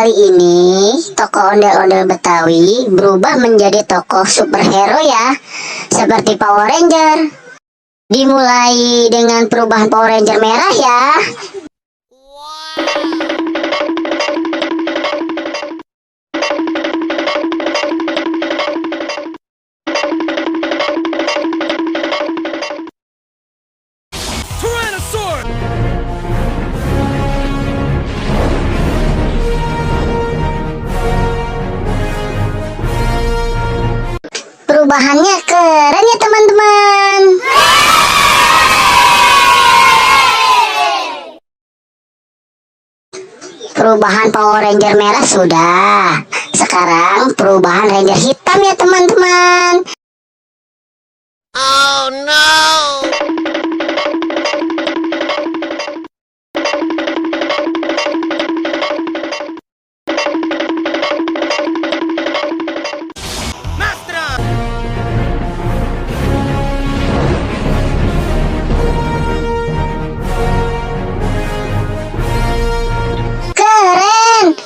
kali ini tokoh ondel-ondel Betawi berubah menjadi tokoh superhero ya, seperti Power Ranger. Dimulai dengan perubahan Power Ranger merah ya. Perubahannya keren ya teman-teman. Perubahan Power Ranger merah sudah. Sekarang perubahan Ranger hitam ya teman-teman. Oh no!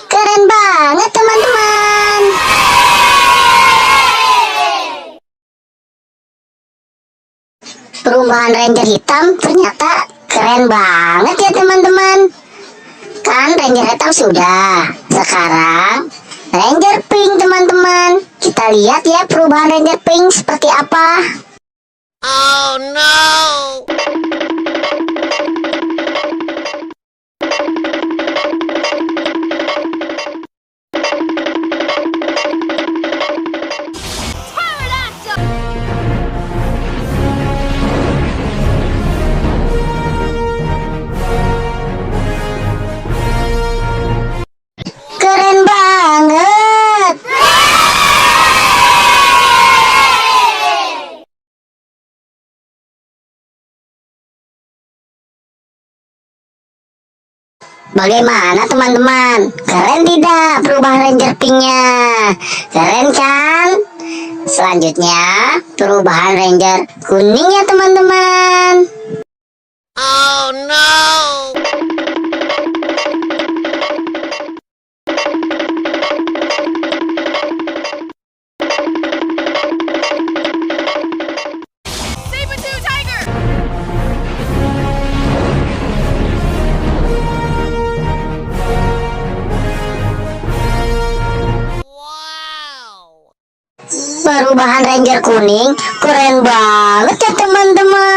Keren banget teman-teman. Perubahan Ranger hitam ternyata keren banget ya teman-teman. Kan Ranger hitam sudah. Sekarang Ranger pink teman-teman. Kita lihat ya perubahan Ranger pink seperti apa. Oh no! Keren banget. Bagaimana teman-teman? Keren tidak perubahan Ranger pinknya? Keren kan? Selanjutnya perubahan Ranger kuning ya teman-teman. Oh no! Perubahan Ranger kuning keren banget ya teman-teman.